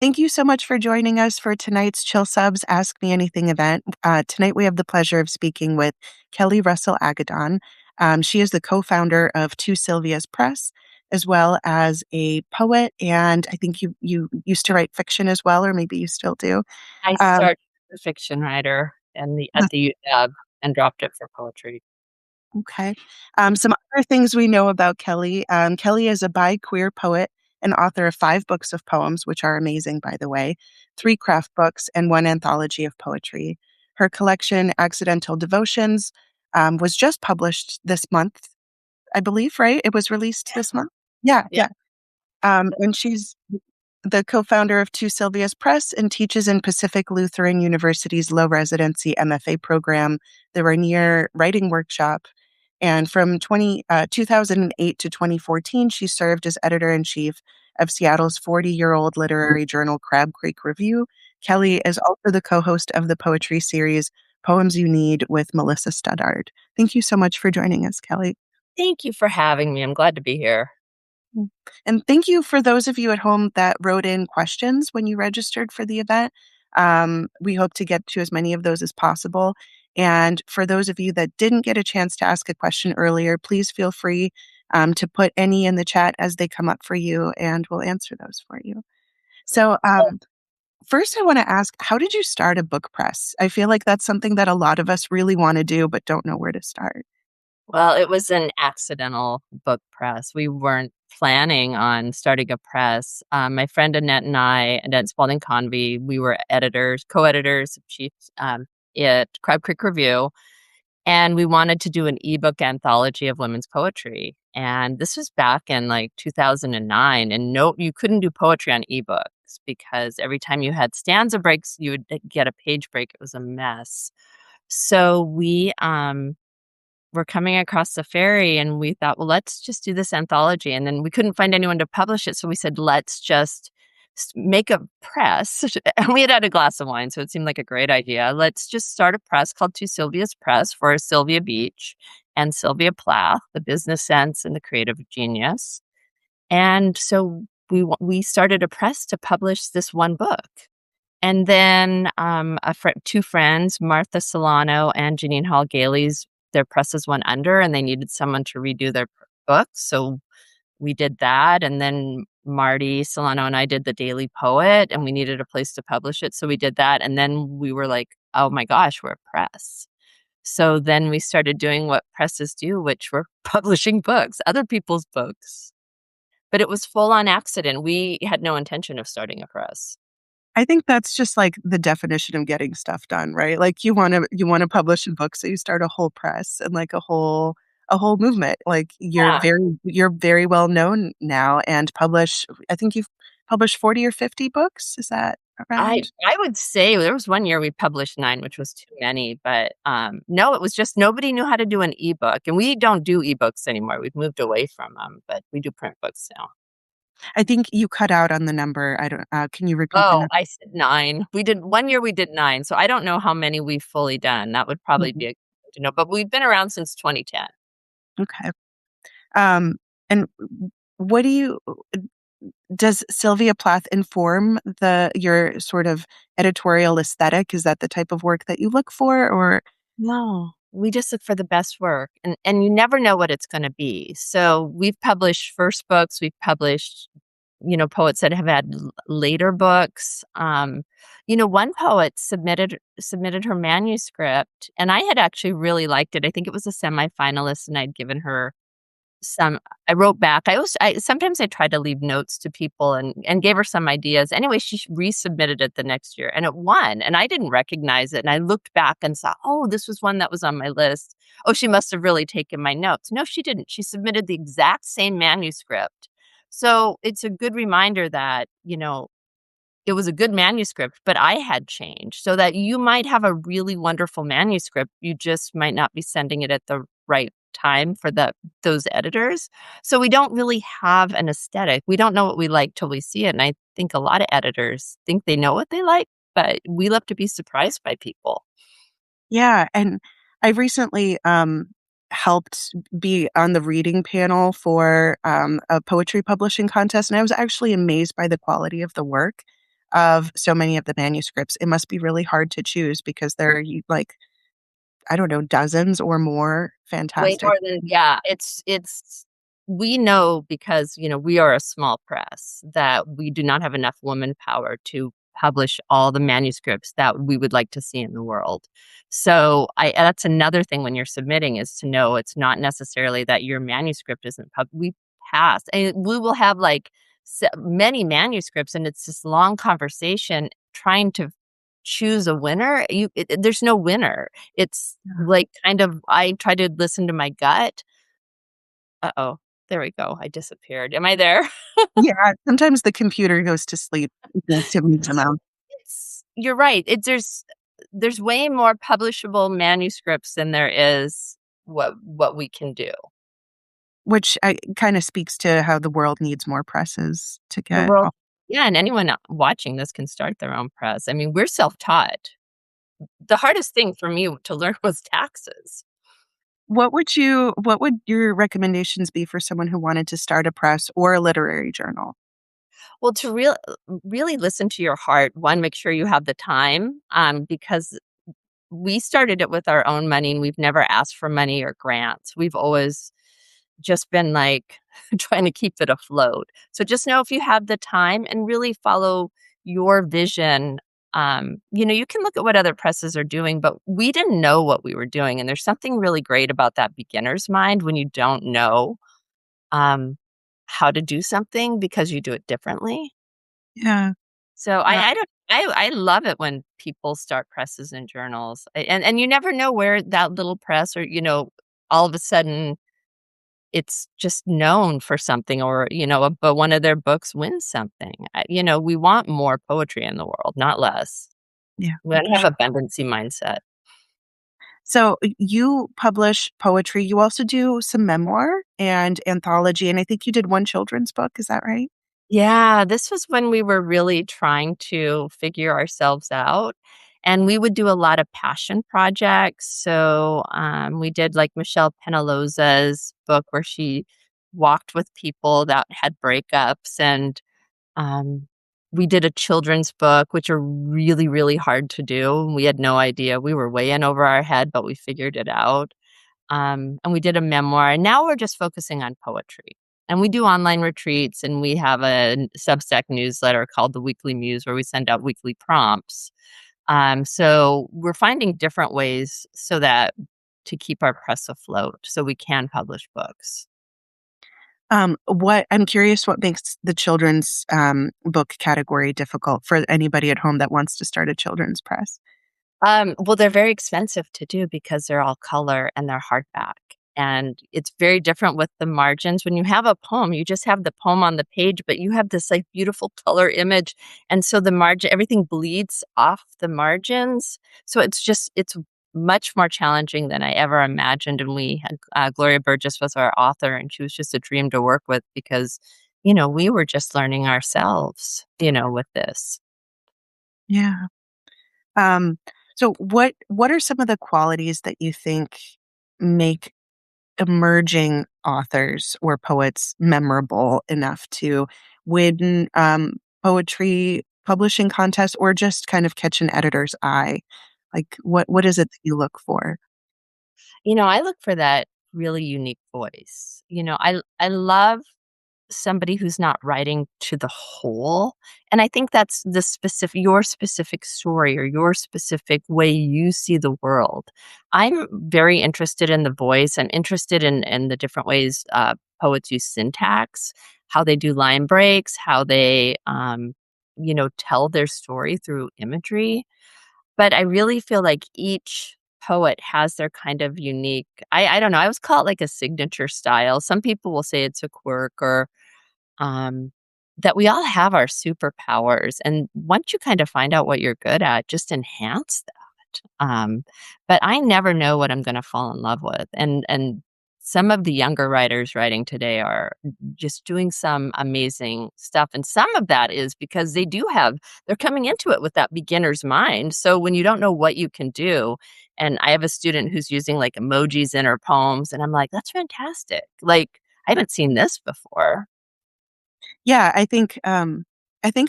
Thank you so much for joining us for tonight's Chill Subs Ask Me Anything event. Tonight we have the pleasure of speaking with Kelli Russell Agodon. She is the co-founder of Sylvias Press, as well as a poet, and I think you used to write fiction as well, or maybe you still do. I Um, started as a fiction writer at the UW and dropped it for poetry. Okay. Some other things we know about Kelli. Kelli is a bi-queer poet and author of 5 books of poems, which are amazing, by the way, 3 craft books, and 1 anthology of poetry. Her collection, Accidental Devotions, was just published this month, I believe, right? It was released Yeah. this month. Yeah, Yeah. yeah. And she's the co-founder of Sylvias Press and teaches in Pacific Lutheran University's low residency MFA program, the Rainier Writing Workshop. And from 2008 to 2014, she served as editor-in-chief of Seattle's 40-year-old literary journal Crab Creek Review. Kelli is also the co-host of the poetry series Poems You Need with Melissa Studdard. Thank you so much for joining us, Kelli. Thank you for having me. I'm glad to be here. Mm. And thank you for those of you at home that wrote in questions when you registered for the event. We hope to get to as many of those as possible. And for those of you that didn't get a chance to ask a question earlier, please feel free to put any in the chat as they come up for you, and we'll answer those for you. So, first, I want to ask, how did you start a book press? I feel like that's something that a lot of us really want to do, but don't know where to start. Well, it was an accidental book press. We weren't planning on starting a press. My friend Annette and I, Annette Spalding Convey, we were co-editors, chiefs at Crab Creek Review, and we wanted to do an ebook anthology of women's poetry. And this was back in like 2009, and no, you couldn't do poetry on ebooks because every time you had stanza breaks, you would get a page break. It was a mess. So we were coming across the ferry and we thought, well, let's just do this anthology. And then we couldn't find anyone to publish it. So we said, let's just make a press. And we had had a glass of wine, so it seemed like a great idea. Let's just start a press called To Sylvia's Press for Sylvia Beach and Sylvia Plath, the business sense and the creative genius. And so we started a press to publish this one book. And then two friends, Martha Solano and Janine Hall Gailey's, their presses went under and they needed someone to redo their books. So we did that. And then Marty Solano and I did the Daily Poet and we needed a place to publish it. So we did that. And then we were like, oh my gosh, we're a press. So then we started doing what presses do, which were publishing books, other people's books. But it was full on accident. We had no intention of starting a press. I think that's just like the definition of getting stuff done, right? Like you want to publish a book, so you start a whole press and like a whole movement. Like Yeah. you're very well known now and publish. I think you've published 40 or 50 books. Is that I around? I would say there was one year we published 9, which was too many, but, no, it was just nobody knew how to do an ebook, and we don't do ebooks anymore. We've moved away from them, but we do print books now. I think you cut out on the number. I don't. Can you repeat the Oh, number? I said 9. We did 1 year we did 9, so I don't know how many we've fully done. That would probably Mhm. be a good to know, but we've been around since 2010. Okay. Um, and what do you does Sylvia Plath inform your sort of editorial aesthetic? Is that the type of work that you look for, or No, we just look for the best work, and you never know what it's gonna be. So, we've published first books, we've published, poets that have had later books. One poet submitted her manuscript, and I had actually really liked it. I think it was a semifinalist, and I'd given her some. I wrote back. Sometimes I try to leave notes to people and gave her some ideas. Anyway, she resubmitted it the next year and it won. And I didn't recognize it. And I looked back and saw, oh, this was one that was on my list. Oh, she must have really taken my notes. No, she didn't. She submitted the exact same manuscript. So it's a good reminder that, it was a good manuscript, but I had changed so that you might have a really wonderful manuscript. You just might not be sending it at the right time for those editors. So we don't really have an aesthetic. We don't know what we like till we see it. And I think a lot of editors think they know what they like, but we love to be surprised by people. yeah? And I recently helped be on the reading panel for a poetry publishing contest, and I was actually amazed by the quality of the work. of so many of the manuscripts, it must be really hard to choose because there are like, I don't know, dozens or more Way fantastic. more than yeah, it's we know because, we are a small press that we do not have enough woman power to publish all the manuscripts that we would like to see in the world. So, I that's another thing when you're submitting is to know it's not necessarily that your manuscript isn't we pass, and we will have, like, many manuscripts, and it's this long conversation trying to choose a winner. There's no winner. It's, like, kind of I try to listen to my gut. Uh-oh, there we go, I disappeared. Am I there? Yeah, sometimes the computer goes to sleep to mute them out, You're right, there's way more publishable manuscripts than there is what we can do. which kind of speaks to how the world needs more presses to The get. world Yeah, and anyone watching this can start their own press. I mean, we're self-taught. The hardest thing for me to learn was taxes. What would your recommendations be for someone who wanted to start a press or a literary journal? Well, to really listen to your heart, one, make sure you have the time, because we started it with our own money, and we've never asked for money or grants. We've always just been, like, trying to keep it afloat. So just know if you have the time and really follow your vision, you can look at what other presses are doing, but we didn't know what we were doing, and there's something really great about that beginner's mind when you don't know, um, how to do something because you do it differently. Yeah. So Uh, I don't I love it when people start presses and journals, and you never know where that little press or, all of a sudden it's just known for something or, but one of their books wins something. We want more poetry in the world, not less. yeah, We don't for have sure. abundancy mindset. So you publish poetry. You also do some memoir and anthology, and I think you did one children's book. Is that right? Yeah, this was when we were really trying to figure ourselves out, and we would do a lot of passion projects. So, we did, like, Michelle Penaloza's book where she walked with people that had breakups, and, um, we did a children's book, which are really, really hard to do, and we had no idea. We were way in over our head, but we figured it out. And we did a memoir, and now we're just focusing on poetry. And we do online retreats, and we have a Substack newsletter called the Weekly Muse, where we send out weekly prompts. So we're finding different ways so that to keep our press afloat, so we can publish books. What I'm curious, what makes the children's book category difficult for anybody at home that wants to start a children's press? Well, they're very expensive to do because they're all color and they're hardback. And it's very different with the margins. When you have a poem, you just have the poem on the page, but you have this like beautiful color image. And so the margin, everything bleeds off the margins. So it's much more challenging than I ever imagined. And we had Gloria Burgess was our author, and she was just a dream to work with because, we were just learning ourselves, with this. Yeah. Um, so what are some of the qualities that you think make emerging authors or poets memorable enough to win poetry publishing contests or just kind of catch an editor's eye? Like what is it that you look for? I look for that really unique voice. I love somebody who's not writing to the whole, and I think that's the specific your specific story or your specific way you see the world. I'm very interested in the voice. I'm interested in the different ways poets use syntax, how they do line breaks, how they tell their story through imagery. But I really feel like each poet has their kind of unique I don't know, I always call it like a signature style. Some people will say it's a quirk or, um, that we all have our superpowers, and once you kind of find out what you're good at, just enhance that. But I never know what I'm gonna fall in love with, and some of the younger writers writing today are just doing some amazing stuff, and some of that is because they're coming into it with that beginner's mind, so when you don't know what you can do and I have a student who's using, like, emojis in her poems, and I'm like, "That's fantastic." Like, I haven't seen this before. Yeah, I think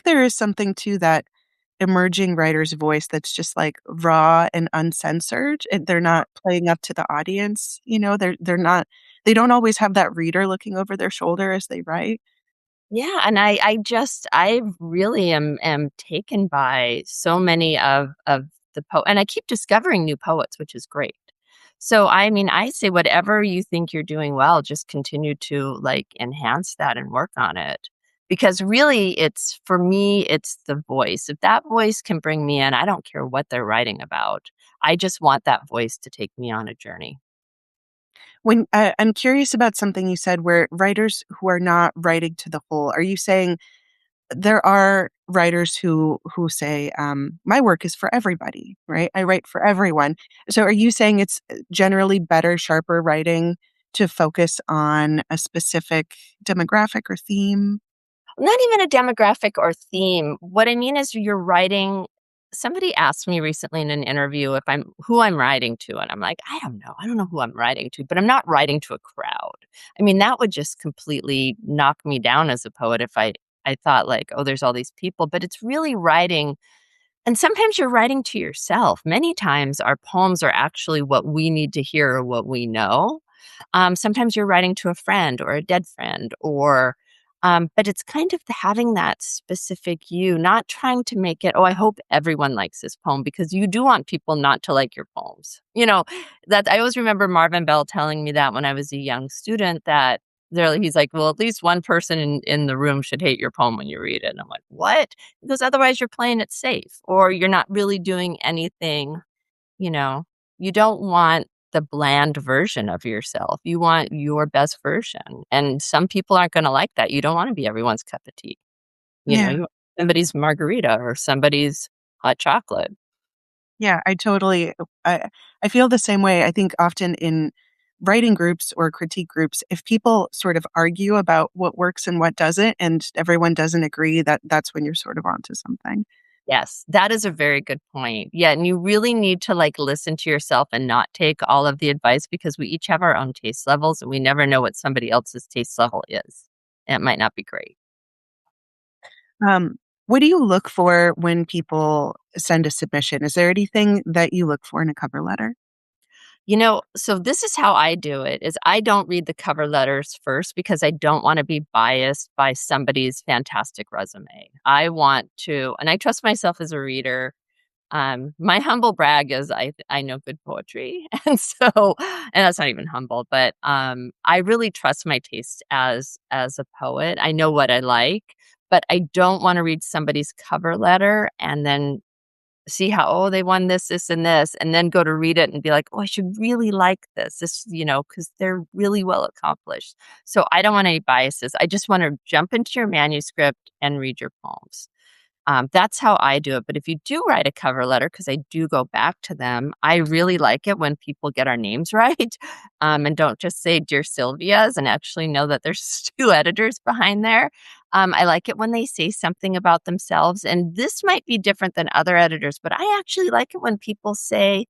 there is something to that. emerging writer's voice that's just like raw and uncensored. And they're not playing up to the audience. They're not, they don't always have that reader looking over their shoulder as they write. Yeah, and I really am taken by so many of the and I keep discovering new poets, which is great. So, I mean, I say whatever you think you're doing well, just continue to, like, enhance that and work on it. Because really, it's for me, it's the voice. If that voice can bring me in, I don't care what they're writing about. I just want that voice to take me on a journey. When I'm curious about something you said where writers who are not writing to the whole, are you saying there are writers who say, "My work is for everybody," right? I write for everyone. So are you saying it's generally better, sharper writing to focus on a specific demographic or theme? Not even a demographic or theme. What I mean is you're writing somebody asked me recently in an interview if I'm who I'm writing to, and I'm like, "I don't know. I don't know who I'm writing to, but I'm not writing to a crowd." I mean, that would just completely knock me down as a poet if I thought like, "Oh, there's all these people," but it's really writing and sometimes you're writing to yourself. Many times our poems are actually what we need to hear or what we know. Sometimes you're writing to a friend or a dead friend, but it's kind of having that specific you, not trying to make it, oh, I hope everyone likes this poem because you do want people not to like your poems. That I always remember Marvin Bell telling me that when I was a young student that he's like, well, at least one person in the room should hate your poem when you read it. And I'm like, what? Because otherwise you're playing it safe or you're not really doing anything, you know, you don't want the bland version of yourself. You want your best version. And some people aren't going to like that. You don't want to be everyone's cup of tea. Yeah. You want somebody's margarita or somebody's hot chocolate. Yeah, I feel the same way. I think often in writing groups or critique groups, if people sort of argue about what works and what doesn't, and everyone doesn't agree, that's when you're sort of onto something. Yes, that is a very good point. Yeah, and you really need to like listen to yourself and not take all of the advice because we each have our own taste levels and we never know what somebody else's taste level is. And it might not be great. Um, what do you look for when people send a submission? Is there anything that you look for in a cover letter? So this is how I do it is I don't read the cover letters first because I don't want to be biased by somebody's fantastic resume. I want to and I trust myself as a reader. My humble brag is I know good poetry. And that's not even humble, but I really trust my taste as a poet. I know what I like, but I don't want to read somebody's cover letter and then see how, oh, they won this, and this, and then go to read it and be like, oh, I should really like this, because they're really well accomplished. So I don't want any biases. I just want to jump into your manuscript and read your poems. That's how I do it. But if you do write a cover letter, because I do go back to them, I really like it when people get our names right and don't just say Dear Sylvias and actually know that there's two editors behind there. I like it when they say something about themselves. And this might be different than other editors, but I actually like it when people say,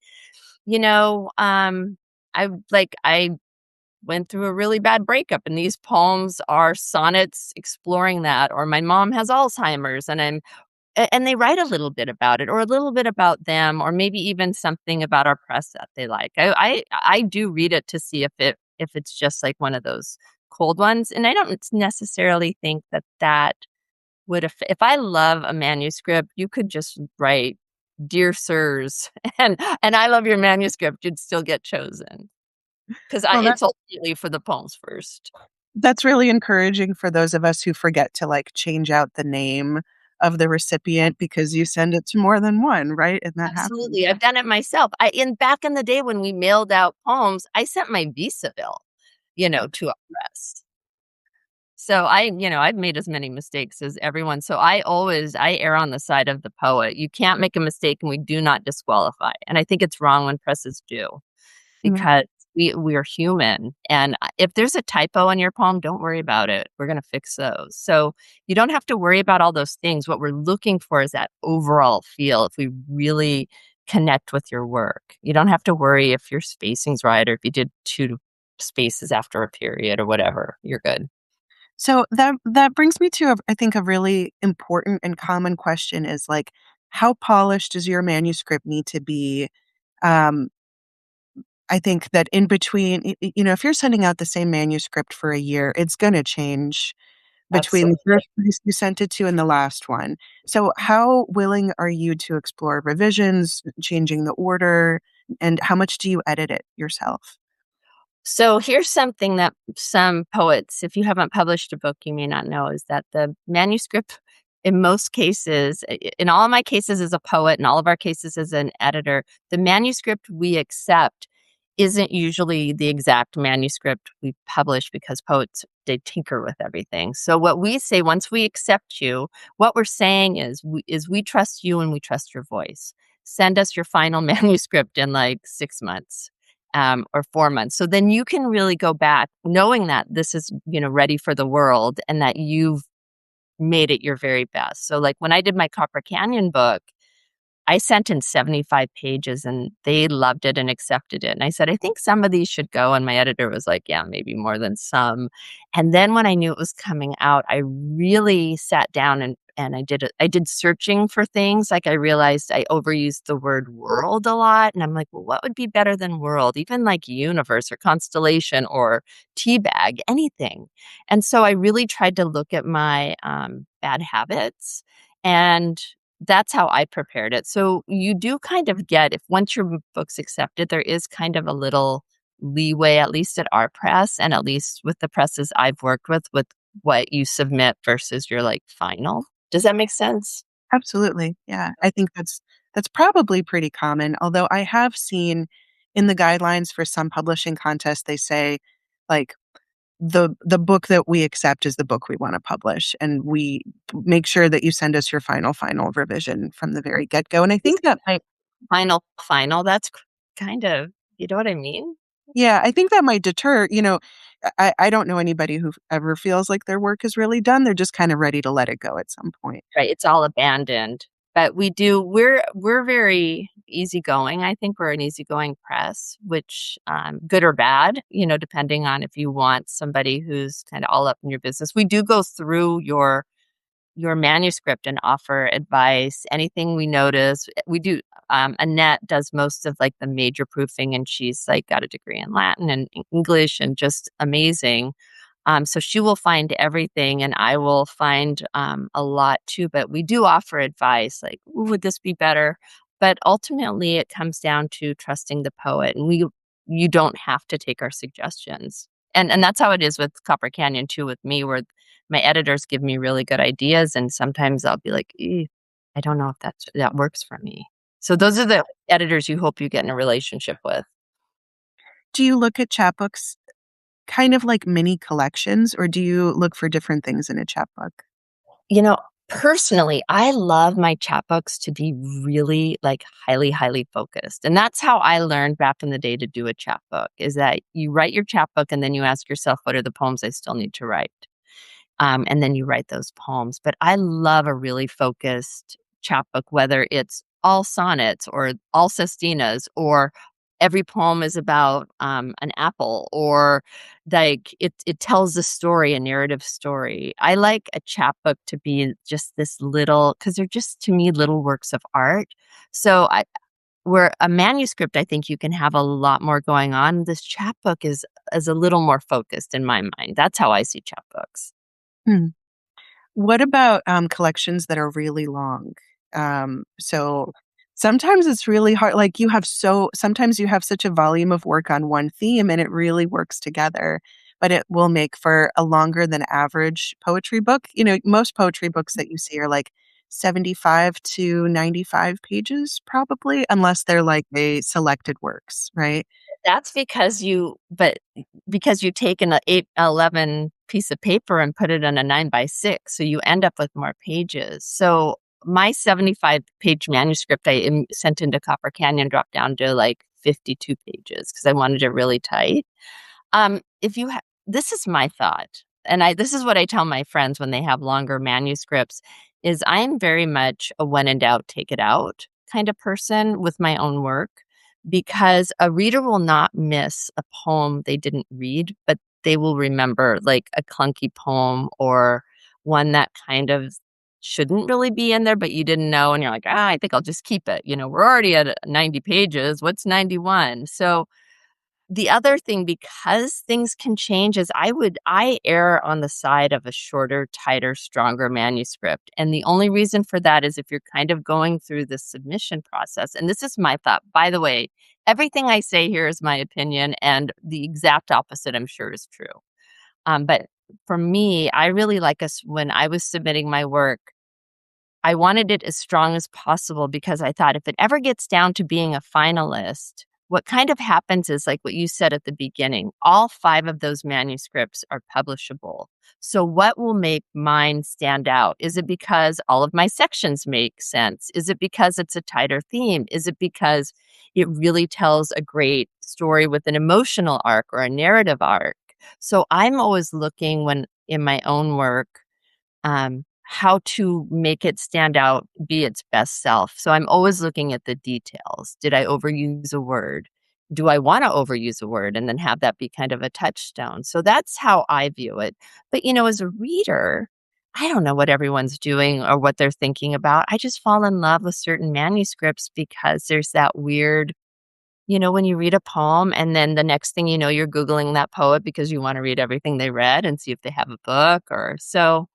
you know, I went through a really bad breakup and these poems are sonnets exploring that or my mom has Alzheimer's and they write a little bit about it or a little bit about them or maybe even something about our press that they like. I do read it to see if it's just like one of those cold ones, and I don't necessarily think that would if I love a manuscript, you could just write "Dear Sirs" and I love your manuscript, you'd still get chosen because Well, it's ultimately for the poems first. that's really encouraging for those of us who forget to like change out the name of the recipient because you send it to more than one, right? And that happens. Absolutely, I've done it myself. I in back in the day when we mailed out poems, I sent my visa bill, to a press. So I've made as many mistakes as everyone. So I err on the side of the poet. You can't make a mistake and we do not disqualify. And I think it's wrong when presses do Mm. because we are human. And if there's a typo in your poem, don't worry about it. We're going to fix those. So you don't have to worry about all those things. What we're looking for is that overall feel. If we really connect with your work, you don't have to worry if your spacing's right or if you did two spaces after a period or whatever. You're good. So that brings me to I think a really important and common question is like how polished does your manuscript need to be? Um, I think that in between, if you're sending out the same manuscript for a year, it's going to change between the Absolutely. first place you sent it to and the last one. So, how willing are you to explore revisions, changing the order, and how much do you edit it yourself? So here's something that some poets, if you haven't published a book, you may not know is that the manuscript, in most cases, in all of my cases as a poet, and all of our cases as an editor, the manuscript we accept isn't usually the exact manuscript we publish because poets, they tinker with everything. So what we say once we accept you, what we're saying is we trust you and we trust your voice. Send us your final manuscript in like 6 months, or 4 months. So then you can really go back knowing that this is, ready for the world and that you've made it your very best. So like when I did my Copper Canyon book, I sent in 75 pages and they loved it and accepted it. And I said, I think some of these should go. And my editor was like, yeah, maybe more than some. And then when I knew it was coming out, I really sat down and I did searching for things. Like I realized I overused the word world a lot. And I'm like, well, what would be better than world? Even like universe or constellation or teabag, anything. And so I really tried to look at my bad habits, and that's how I prepared it. So you do kind of get, if once your book's accepted, there is kind of a little leeway, at least at our press, and at least with the presses I've worked with what you submit versus your like final. Does that make sense? Absolutely. Yeah. I think that's probably pretty common. Although I have seen in the guidelines for some publishing contests, they say like the book that we accept is the book we want to publish. And we make sure that you send us your final revision from the very get-go. And I think that might Final. That's kind of, you know what I mean? yeah, I think that might deter, I don't know anybody who ever feels like their work is really done. They're just kind of ready to let it go at some point. Right, it's all abandoned. But we're very easygoing. I think we're an easygoing press, which, good or bad, depending on if you want somebody who's kinda all up in your business. We do go through your manuscript and offer advice, anything we notice. We do, Annette does most of, like, the major proofing, and she's, like, got a degree in Latin and English and just amazing. So she will find everything and I will find a lot too. But we do offer advice like, "Ooh, would this be better?" But ultimately, it comes down to trusting the poet, and you don't have to take our suggestions. And that's how it is with Copper Canyon too, with me, where my editors give me really good ideas, and sometimes I'll be like, I don't know if that works for me." So those are the editors you hope you get in a relationship with. Do you look at chapbooks kind of like mini collections, or do you look for different things in a chapbook? You know, personally, I love my chapbooks to be really, like, highly, highly focused, and that's how I learned back in the day to do a chapbook, is that you write your chapbook and then you ask yourself, "What are the poems I still need to write?" And then you write those poems. But I love a really focused chapbook, whether it's all sonnets or all sestinas, or every poem is about an apple, or like it tells a story, a narrative story. I like a chapbook to be just this little, because they're just to me little works of art. So where a manuscript, I think you can have a lot more going on. This chapbook is a little more focused in my mind. That's how I see chapbooks. Hmm. What about, collections that are really long? So sometimes it's really hard like, sometimes you have such a volume of work on one theme, and it really works together, but it will make for a longer than average poetry book. Most poetry books that you see are, like, 75 to 95 pages probably, unless they're, like, a selected works, right? That's because you take an 811 piece of paper and put it on a 9 by 6, so you end up with more pages. So my 75-page manuscript sent into Copper Canyon dropped down to like 52 pages because I wanted it really tight. If you ha This is my thought, and this is what I tell my friends when they have longer manuscripts, is I'm very much a when in doubt, take it out kind of person with my own work, because a reader will not miss a poem they didn't read, but they will remember like a clunky poem or one that kind of shouldn't really be in there, but you didn't know, and you're like, "Ah, I think I'll just keep it." We're already at 90 pages. What's 91? So the other thing, because things can change, is I err on the side of a shorter, tighter, stronger manuscript, and the only reason for that is if you're kind of going through the submission process, and this is my thought. By the way, everything I say here is my opinion, and the exact opposite, I'm sure, is true. But for me, I really like us when I was submitting my work, I wanted it as strong as possible because I thought if it ever gets down to being a finalist, what kind of happens is like what you said at the beginning, all 5 of those manuscripts are publishable. So what will make mine stand out? Is it because all of my sections make sense? Is it because it's a tighter theme? Is it because it really tells a great story with an emotional arc or a narrative arc? So I'm always looking when in my own work how to make it stand out, be its best self. So I'm always looking at the details. Did I overuse a word? Do I want to overuse a word and then have that be kind of a touchstone? So that's how I view it. But, as a reader, I don't know what everyone's doing or what they're thinking about. I just fall in love with certain manuscripts because there's that weird, when you read a poem and then the next thing you know, you're Googling that poet because you want to read everything they read and see if they have a book or so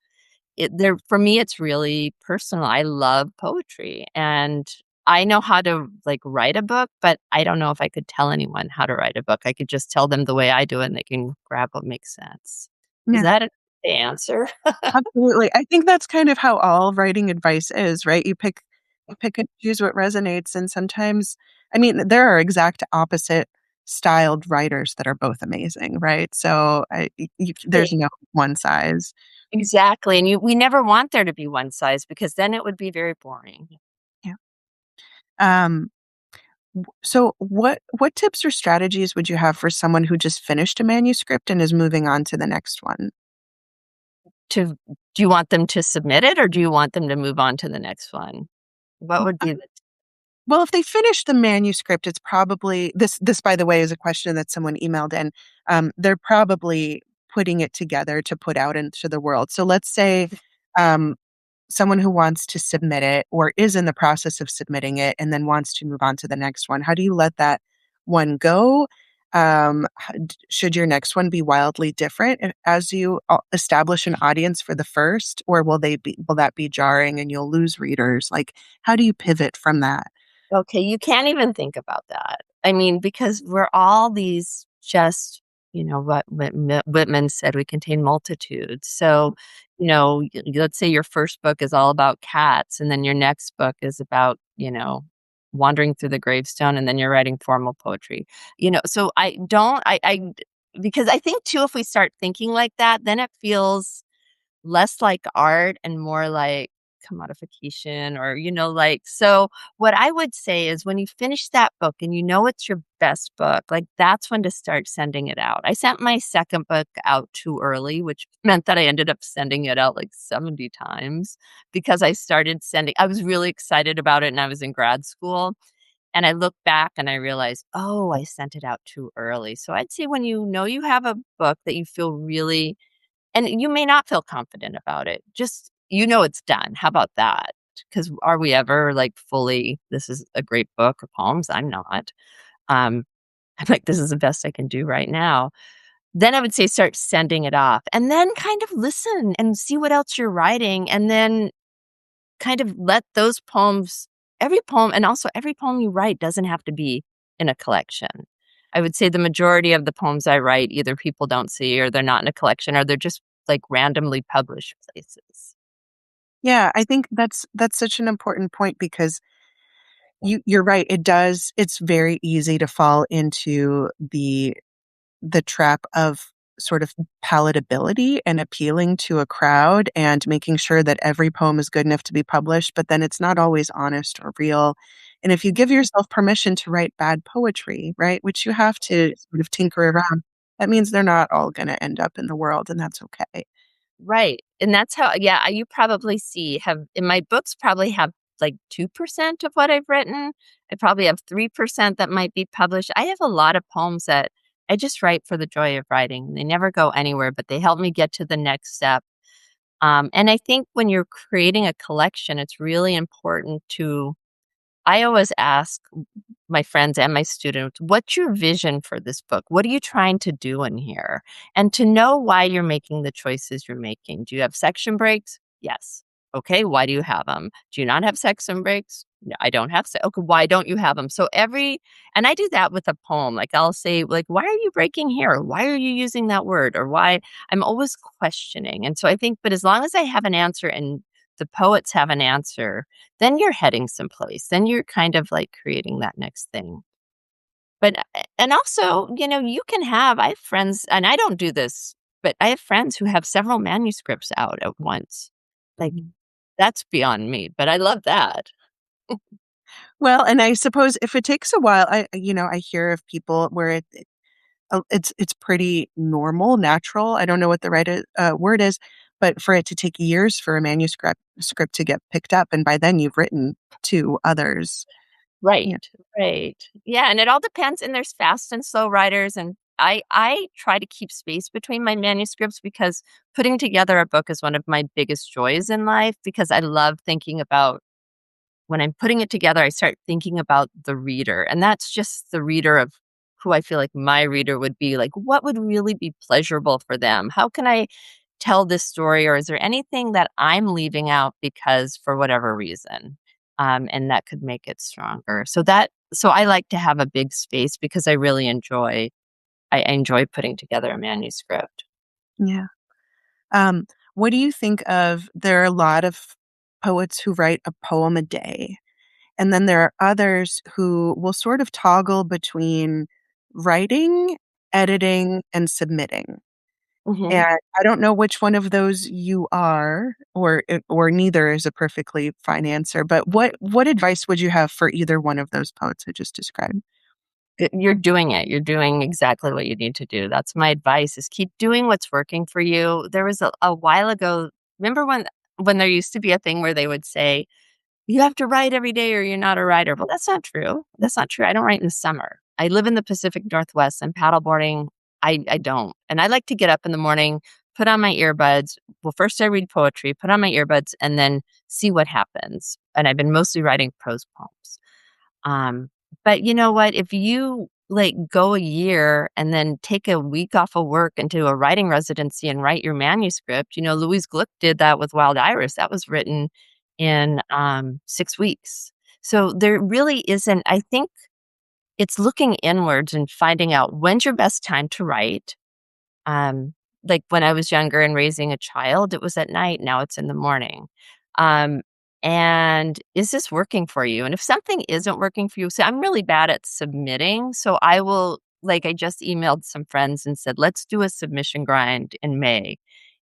for me, it's really personal. I love poetry, and I know how to, like, write a book, but I don't know if I could tell anyone how to write a book. I could just tell them the way I do it, and they can grab what makes sense. Is Yeah, that the answer? absolutely. I think that's kind of how all writing advice is, right? You pick and choose what resonates, and sometimes I mean, there are exact opposite styled writers that are both amazing, right? So, there's no one size. Exactly, and we never want there to be one size because then it would be very boring. Yeah. Um, so what tips or strategies would you have for someone who just finished a manuscript and is moving on to the next one? To Do you want them to submit it, or do you want them to move on to the next one? What would be the Well, if they finish the manuscript, it's probably this, by the way, is a question that someone emailed in. They're probably putting it together to put out into the world. So let's say um, someone who wants to submit it or is in the process of submitting it and then wants to move on to the next one. How do you let that one go? Should your next one be wildly different as you establish an audience for the first, or will that be jarring and you'll lose readers? Like, how do you pivot from that? Okay, you can't even think about that. I mean, because we're all these just, what Whitman said, we contain multitudes. So, let's say your first book is all about cats, and then your next book is about, wandering through the gravestone, and then you're writing formal poetry. So because I think too, if we start thinking like that, then it feels less like art and more like commodification or, so what I would say is when you finish that book and it's your best book, like that's when to start sending it out. I sent my second book out too early, which meant that I ended up sending it out like 70 times because I was really excited about it and I was in grad school. And I look back and I realized, oh, I sent it out too early. So I'd say when you have a book that you feel really and you may not feel confident about it. Just, it's done. How about that? Because are we ever like fully, this is a great book of poems? I'm not. Um, I'm like, this is the best I can do right now. Then I would say start sending it off and then kind of listen and see what else you're writing. And then kind of let those poems, every poem you write doesn't have to be in a collection. I would say the majority of the poems I write, either people don't see or they're not in a collection or they're just like randomly published places. Yeah, I think that's such an important point because you're right. It's very easy to fall into the trap of sort of palatability and appealing to a crowd and making sure that every poem is good enough to be published, but then it's not always honest or real. And if you give yourself permission to write bad poetry, right, which you have to sort of tinker around, that means they're not all going to end up in the world, and that's okay. Right. And that's how, yeah, you probably have in my books, probably have like 2% of what I've written. I probably have 3% that might be published. I have a lot of poems that I just write for the joy of writing. They never go anywhere, but they help me get to the next step. And I think when you're creating a collection, it's really important to I always ask my friends and my students, what's your vision for this book? What are you trying to do in here? And to know why you're making the choices you're making. Do you have section breaks? Yes. Okay, why do you have them? Do you not have section breaks? No, I don't have okay, why don't you have them? So and I do that with a poem. Like I'll say, like, why are you breaking here? Why are you using that word? Or why I'm always questioning. And so I think, but as long as I have an answer and the poets have an answer, then you're heading someplace. Then you're kind of like creating that next thing. But and also, you can have I have friends and I don't do this, but I have friends who have several manuscripts out at once. Like that's beyond me, but I love that. Well, and I suppose if it takes a while, I hear of people where it's pretty normal, natural. I don't know what the right word is, but for it to take years for a manuscript to get picked up, and by then you've written two others. Right, Yeah, right. Yeah, and it all depends, and there's fast and slow writers, and I try to keep space between my manuscripts because putting together a book is one of my biggest joys in life because I love thinking about when I'm putting it together, I start thinking about the reader, and that's just the reader of who I feel like my reader would be, like, what would really be pleasurable for them? How can I tell this story, or is there anything that I'm leaving out because for whatever reason, and that could make it stronger. So I like to have a big space because I enjoy putting together a manuscript. yeah. Um, what do you think of there are a lot of poets who write a poem a day, and then there are others who will sort of toggle between writing, editing, and submitting. Mhm. And I don't know which one of those you are, or neither is a perfectly fine answer, but what advice would you have for either one of those poets I just described? You're doing it. You're doing exactly what you need to do. That's my advice is keep doing what's working for you. There was a while ago, remember when there used to be a thing where they would say, you have to write every day or you're not a writer. Well, that's not true. That's not true. I don't write in the summer. I live in the Pacific Northwest and paddleboarding. I don't. And I like to get up in the morning, put on my earbuds. Well, first I read poetry, put on my earbuds, and then see what happens. And I've been mostly writing prose poems. Um, but you know what? If you like go a year and then take a week off of work and do a writing residency and write your manuscript, Louise Gluck did that with Wild Iris. That was written in 6 weeks. So there really isn't, I think it's looking inwards and finding out when's your best time to write. Um, like when I was younger and raising a child, it was at night. Now it's in the morning. Um, and is this working for you? And if something isn't working for you, so I'm really bad at submitting. So I will, like, I just emailed some friends and said, let's do a submission grind in May.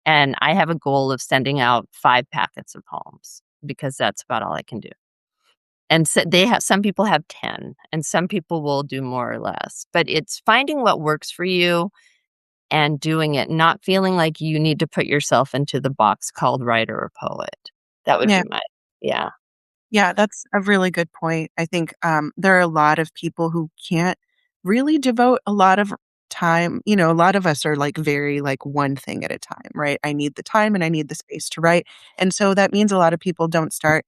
And I have a goal of sending out 5 packets of poems because that's about all I can do. And so some people have 10 and some people will do more or less, but it's finding what works for you and doing it, not feeling like you need to put yourself into the box called writer or poet. That would Yeah. be my yeah. Yeah, that's a really good point. I think, there are a lot of people who can't really devote a lot of time. A lot of us are, like, very, like, one thing at a time, right? I need the time and I need the space to write, and so that means a lot of people don't start,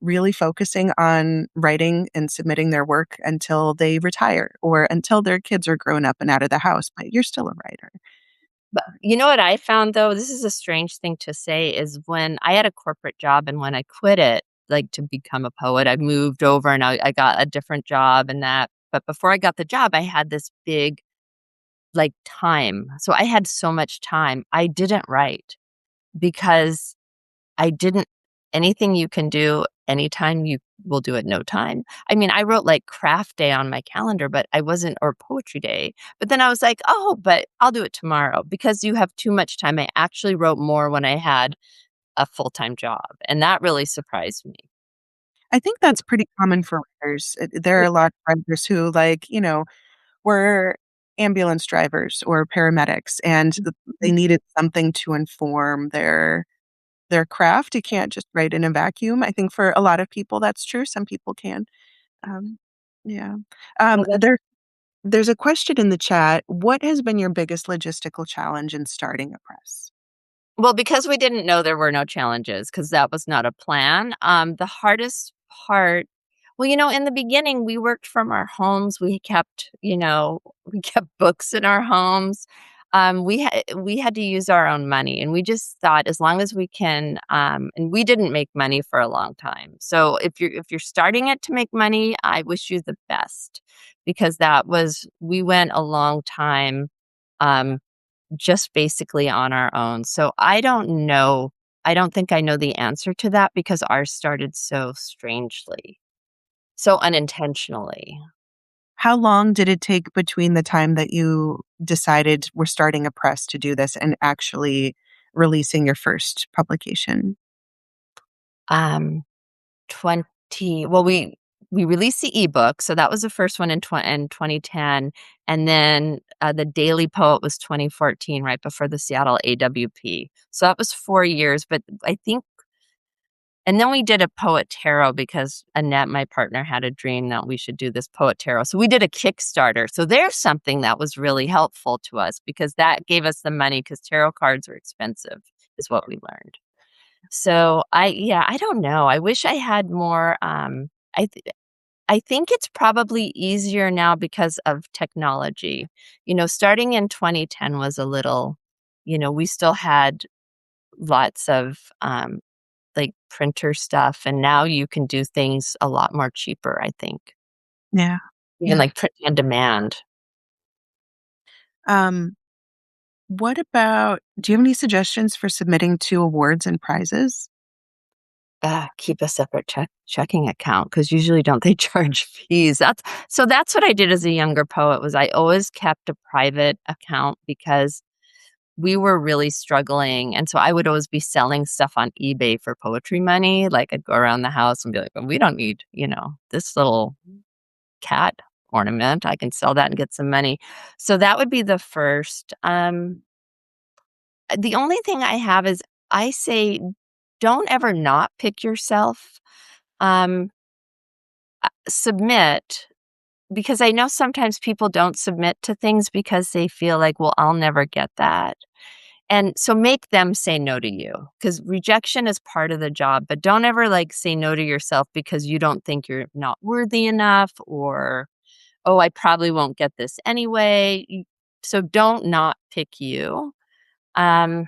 really focusing on writing and submitting their work until they retire or until their kids are grown up and out of the house, but you're still a writer. But you know what I found though, this is a strange thing to say, is when I had a corporate job and when I quit it, like to become a poet, I moved over and I got a different job and that. But before I got the job, I had this big like time. So I had so much time. I didn't write because I didn't anything you can do anytime you will do at no time. I mean, I wrote like craft day on my calendar, but I wasn't or poetry day. But then I was like, "Oh, but I'll do it tomorrow because you have too much time." I actually wrote more when I had a full-time job, and that really surprised me. I think that's pretty common for writers. There are a lot of writers who, like, were ambulance drivers or paramedics, and they needed something to inform their craft. You can't just write in a vacuum. I think for a lot of people that's true. Some people can. Um, yeah. Well, that's There's a question in the chat. What has been your biggest logistical challenge in starting a press? Well, because we didn't know there were no challenges, because that was not a plan, the hardest part well, in the beginning, we worked from our homes, we kept books in our homes, we had to use our own money, and we just thought as long as we can, and we didn't make money for a long time, so if you're starting it to make money, I wish you the best, because we went a long time, um just basically on our own. So I don't know. I don't think I know the answer to that because ours started so strangely, so unintentionally. How long did it take between the time that you decided we're starting a press to do this and actually releasing your first publication? Um, 20, well, we released the ebook, so that was the first one in 2010, and then the Daily Poet was 2014, right before the Seattle AWP. So that was 4 years, but I think and then we did a poet tarot because Annette, my partner, had a dream that we should do this poet tarot. So we did a Kickstarter. So there's something that was really helpful to us because that gave us the money because tarot cards are expensive, is what we learned. So yeah, I don't know. I wish I had more. I think it's probably easier now because of technology. Starting in 2010 was a little, we still had lots of like printer stuff, and now you can do things a lot more cheaper, I think. Yeah. Even Yeah. like print on demand. Um, what about do you have any suggestions for submitting to awards and prizes? Keep a separate checking account because usually don't they charge fees? That's what I did as a younger poet was I always kept a private account because we were really struggling, and so I would always be selling stuff on eBay for poetry money. Like I'd go around the house and be like, "Well, we don't need, this little cat ornament. I can sell that and get some money." So that would be the first. The only thing I have is I say don't ever not pick yourself. Um, Submit because I know sometimes people don't submit to things because they feel like, well, I'll never get that. And so make them say no to you because rejection is part of the job, but don't ever like say no to yourself because you don't think you're not worthy enough or oh, I probably won't get this anyway. So don't not pick you. Um,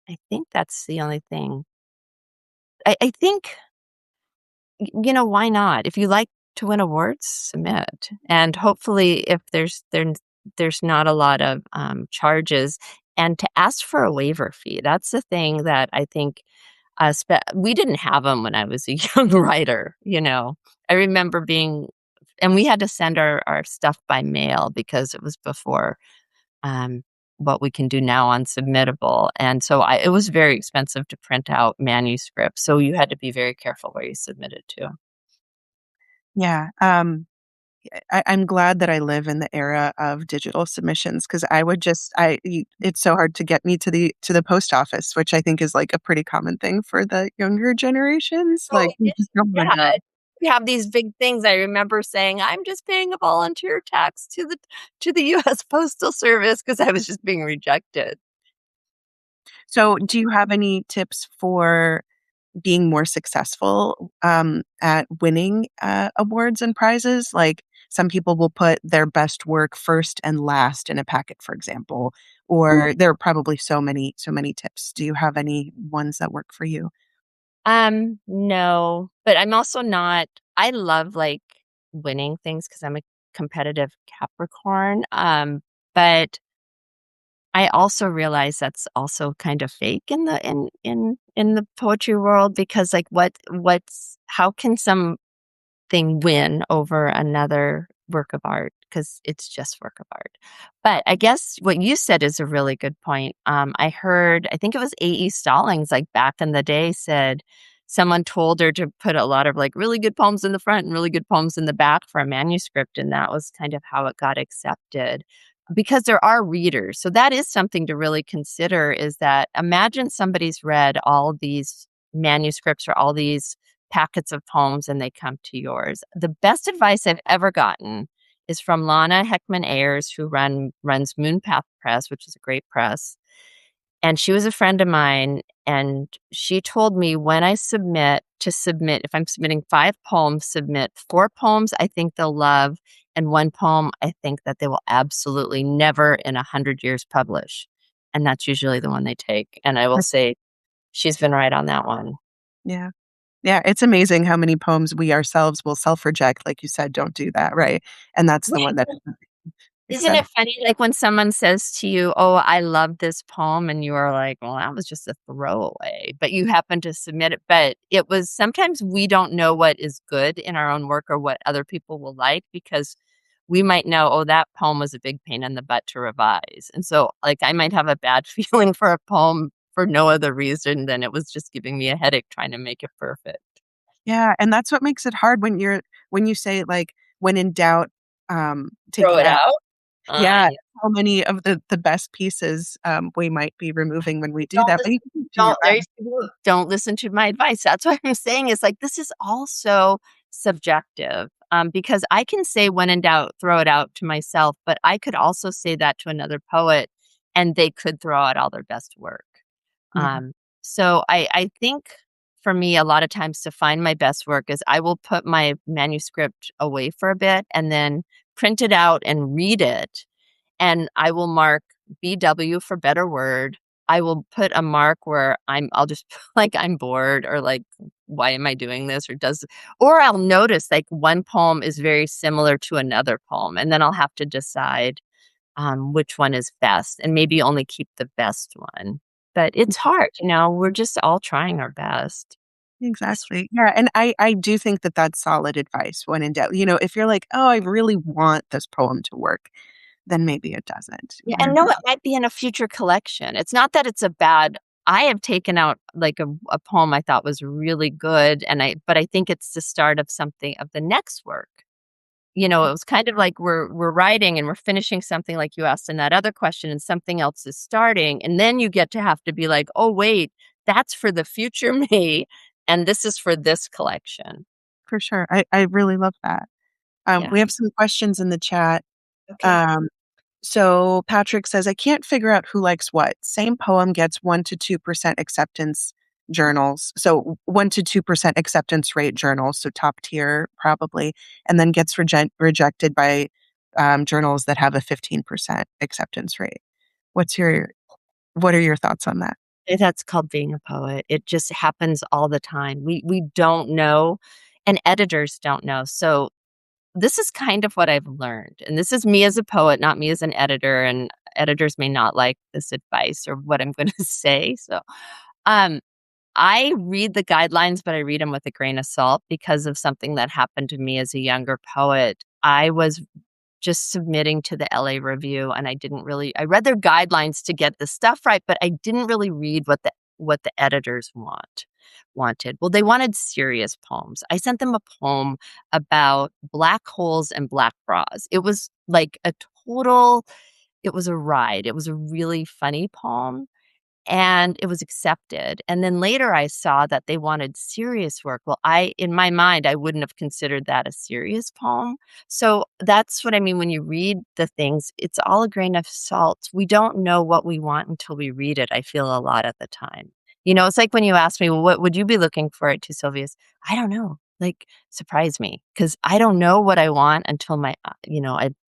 I think that's the only thing. I think, why not? If you like to win awards, submit. And hopefully, if there's not a lot of charges, and to ask for a waiver fee. That's the thing that I think we didn't have them when I was a young writer. I remember and we had to send our stuff by mail because it was before um, what we can do now on Submittable. And so it was very expensive to print out manuscripts. So you had to be very careful where you submitted to. Yeah. I'm glad that I live in the era of digital submissions because I would just it's so hard to get me to the post office, which I think is like a pretty common thing for the younger generations. Oh, Like, it is. oh my Yeah. God. We have these big things. I remember saying, "I'm just paying a volunteer tax to the U.S. Postal Service" because I was just being rejected. So, do you have any tips for being more successful at winning awards and prizes? Like some people will put their best work first and last in a packet, for example, or there are probably so many tips. Do you have any ones that work for you? No, but I'm also not. I love like winning things because I'm a competitive Capricorn. But I also realize that's also kind of fake in the poetry world because like what's how can something win over another work of art because it's just work of art. But I guess what you said is a really good point. I think it was A.E. Stallings, like back in the day, said someone told her to put a lot of like really good poems in the front and really good poems in the back for a manuscript, and that was kind of how it got accepted. Because there are readers. So that is something to really consider is that imagine somebody's read all these manuscripts or all these packets of poems and they come to yours. The best advice I've ever gotten is from Lana Heckman Ayers, who runs Moonpath Press, which is a great press. And she was a friend of mine, and she told me when I submit, if I'm submitting 5 poems, submit 4 poems I think they'll love, and 1 poem I think that they will absolutely never in 100 years publish. And that's usually the one they take. And I will say she's been right on that one. Yeah. Yeah, it's amazing how many poems we ourselves will self-reject, like you said, "Don't do that," right? And that's the one that Isn't accept. it funny, like, when someone says to you, "Oh, I love this poem," and you are like, "Well, that was just a throwaway," but you happen to submit it, but it was sometimes we don't know what is good in our own work or what other people will like because we might know, "Oh, that poem was a big pain in the butt to revise," and so, like, I might have a bad feeling for a poem for no other reason than it was just giving me a headache trying to make it perfect. Yeah, and that's what makes it hard when you say, like, "When in doubt, take Throw it it out." out? Yeah, I how many of the best pieces, we might be removing when we do Don't that, but listen you can do your don't there best. you go. Don't listen to my advice. That's what I'm saying is, like, this is all so subjective, because I can say, "When in doubt, throw it out," to myself, but I could also say that to another poet, and they could throw out all their best work. Yeah, Um, so I think for me, a lot of times to find my best work is I will put my manuscript away for a bit and then print it out and read it, and I will mark BW for better word. I will put a mark where I'll just like I'm bored or like why am I doing this or I'll notice like one poem is very similar to another poem and then I'll have to decide which one is best and maybe only keep the best one. But it's hard, we're just all trying our best. It's exactly. Yeah, and I do think that that's solid advice when in doubt. If you're like, "Oh, I really want this poem to work," then maybe it doesn't. Yeah, and no, it might be in a future collection. It's not that it's a bad I have taken out, like, a poem I thought was really good, but I think it's the start of something of the next work. It was kind of like we're writing and we're finishing something like you asked in that other question, and something else is starting, and then you get to have to be like, "Oh, wait, that's for the future me, and this is for this collection." For sure. I really love that. Yeah, We have some questions in the chat. okay. Um, so Patrick says, "I can't figure out who likes what. Same poem gets 1 to 2% acceptance journals. So 1 to 2% acceptance rate journals, so top tier probably, and then gets rejected by journals that have a 15% acceptance rate. What's your what are your thoughts on that?" That's called being a poet. It just happens all the time. We don't know, and editors don't know. So this is kind of what I've learned, and this is me as a poet, not me as an editor, and editors may not like this advice or what I'm gonna say, so, um, I read the guidelines, but I read them with a grain of salt because of something that happened to me as a younger poet. I was just submitting to the LA Review, and I read their guidelines to get the stuff right, but I didn't really read what the editors wanted. Well, they wanted serious poems. I sent them a poem about black holes and black bras. It was like it was a ride. It was a really funny poem, and it was accepted. And then later I saw that they wanted serious work. Well, in my mind, I wouldn't have considered that a serious poem. So that's what I mean when you read the things, it's all a grain of salt. We don't know what we want until we read it, I feel a lot at the time. It's like when you ask me, well, what would you be looking for at Two Sylvias? I don't know. Like, surprise me because I don't know what I want until I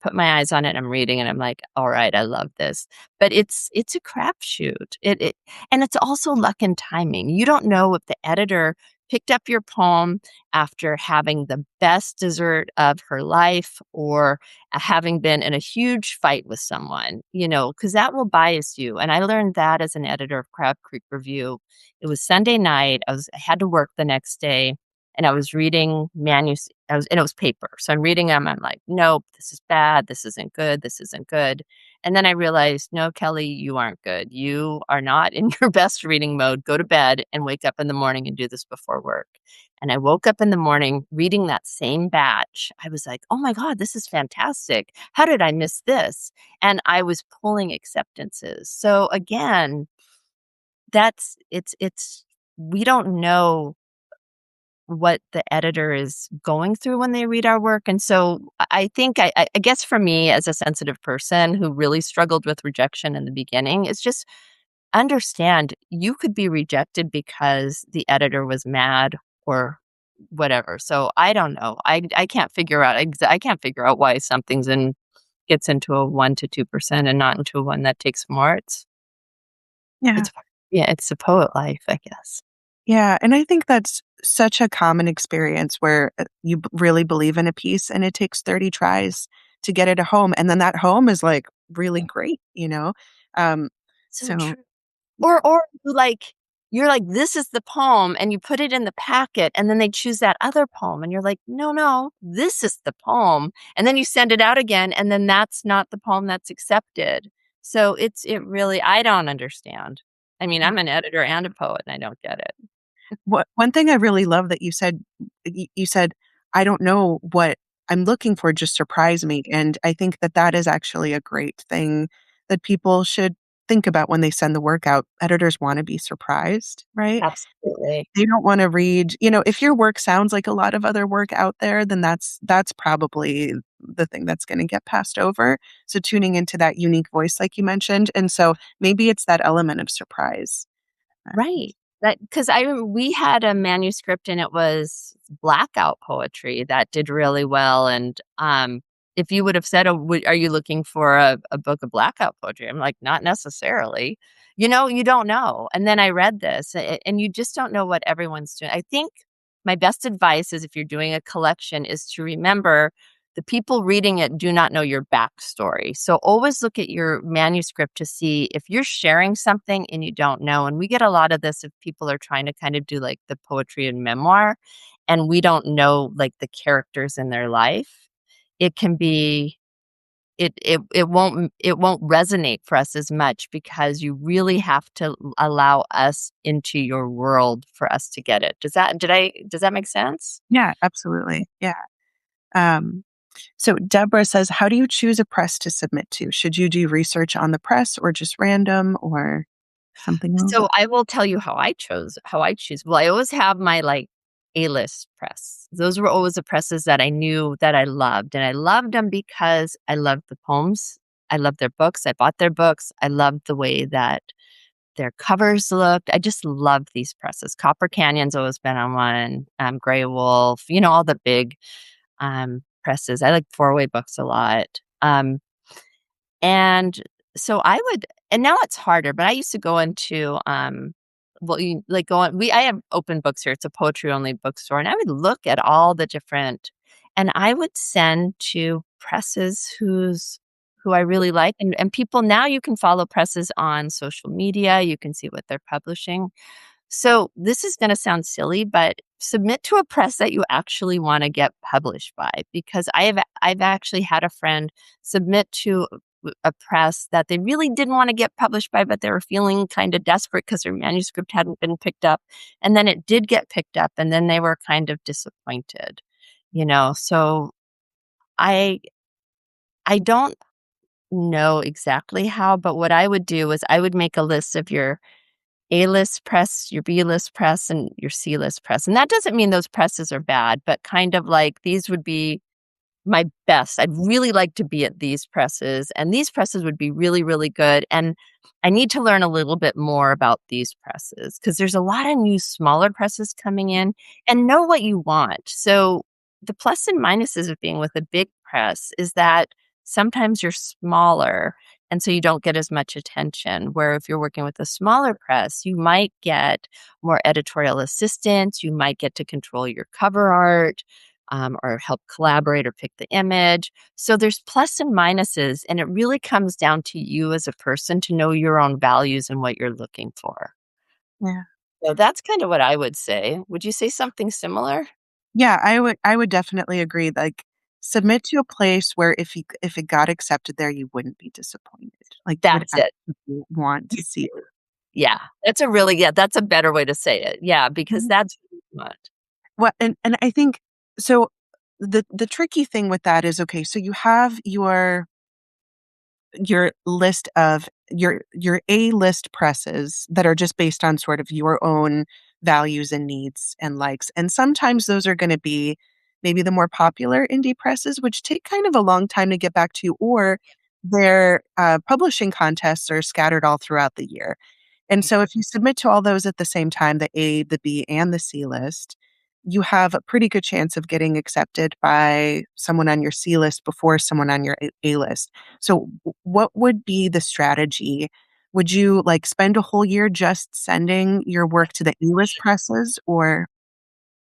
put my eyes on it and I'm reading and I'm like, all right, I love this, but it's a crapshoot. And it's also luck and timing. You don't know if the editor picked up your poem after having the best dessert of her life or having been in a huge fight with someone, because that will bias you. And I learned that as an editor of Crab Creek Review. It was Sunday night. I had to work the next day and I was reading and it was paper. So I'm reading them. I'm like, nope, this is bad. This isn't good. This isn't good. And then I realized, no, Kelly, you aren't good. You are not in your best reading mode. Go to bed and wake up in the morning and do this before work. And I woke up in the morning reading that same batch. I was like, oh my God, this is fantastic. How did I miss this? And I was pulling acceptances. So again, we don't know what the editor is going through when they read our work. And so I think I guess for me as a sensitive person who really struggled with rejection in the beginning, it's just understand you could be rejected because the editor was mad or whatever. So I don't know. I can't figure out I can't figure out why something's in gets into a 1 to 2% and not into one that takes more. Yeah. It's yeah, it's the poet life, I guess. Yeah, and I think that's such a common experience where, you really believe in a piece and it takes 30 tries to get it a home, and then that home is, like, really great, you know? Um, So so true. Or you're like, "This is the poem," and you put it in the packet, and then they choose that other poem, and you're like, "No, no, this is the poem," and then you send it out again, and then that's not the poem that's accepted. So it really I don't understand. I mean, I'm an editor and a poet, and I don't get it. one thing I really love that you said, "I don't know what I'm looking for, just surprise me," and I think that that is actually a great thing that people should think about when they send the work out. Editors wanna be surprised, right? Absolutely. They don't wanna read, if your work sounds like a lot of other work out there, then that's probably the thing that's gonna get passed over. So tuning into that unique voice like you mentioned, and so maybe it's that element of surprise. Right. That because we had a manuscript and it was blackout poetry that did really well, and, if you would have said, "Oh, are you looking for a book of blackout poetry?" I'm like, "Not necessarily." You don't know, and then I read this, and you just don't know what everyone's doing. I think my best advice is if you're doing a collection is to remember the people reading it do not know your backstory. So always look at your manuscript to see if you're sharing something and you don't know. And we get a lot of this if people are trying to kind of do like the poetry and memoir and we don't know like the characters in their life. It can be it won't resonate for us as much because you really have to allow us into your world for us to get it. Does that make sense? Yeah, absolutely. Yeah. Um, so Deborah says, "How do you choose a press to submit to? Should you do research on the press or just random or something else?" So I will tell you how I choose. Well, I always have my like A-list press. Those were always the presses that I knew that I loved. And I loved them because I loved the poems. I loved their books. I bought their books. I loved the way that their covers looked. I just loved these presses. Copper Canyon's always been on one. Gray Wolf, all the big presses. I like four-way books a lot. And so I would and now it's harder, but I used to go into, well, you like, go on I have open books here, it's a poetry-only bookstore, and I would look at all the different and I would send to presses who I really like, and people now you can follow presses on social media, you can see what they're publishing. So this is going to sound silly, but submit to a press that you actually want to get published by because I've actually had a friend submit to a press that they really didn't want to get published by, but they were feeling kind of desperate because their manuscript hadn't been picked up. And then it did get picked up, and then they were kind of disappointed. So I I don't know exactly how, but what I would do is I would make a list of your A-list press, your B-list press, and your C-list press, and that doesn't mean those presses are bad, but kind of like these would be my best. I'd really like to be at these presses, and these presses would be really, really good, and I need to learn a little bit more about these presses because there's a lot of new smaller presses coming in, and know what you want. So, the plus and minuses of being with a big press is that sometimes you're smaller, and so you don't get as much attention, where if you're working with a smaller press, you might get more editorial assistance, you might get to control your cover art, or help collaborate or pick the image. So there's plus and minuses, and it really comes down to you as a person to know your own values and what you're looking for. Yeah. So that's kind of what I would say. Would you say something similar? Yeah, I would definitely agree, like, submit to a place where if it got accepted there, you wouldn't be disappointed. Like, you would That's it. actually want to see it. Yeah, that's a better way to say it. Yeah, because that's what. Well, and I think so the tricky thing with that is, okay, so you have your list of your A-list presses that are just based on sort of your own values and needs and likes. And sometimes those are gonna be maybe the more popular indie presses, which take kind of a long time to get back to, or their, publishing contests are scattered all throughout the year. And so if you submit to all those at the same time, the A, the B, and the C list, you have a pretty good chance of getting accepted by someone on your C list before someone on your A list. So what would be the strategy? Would you like spend a whole year just sending your work to the A list presses or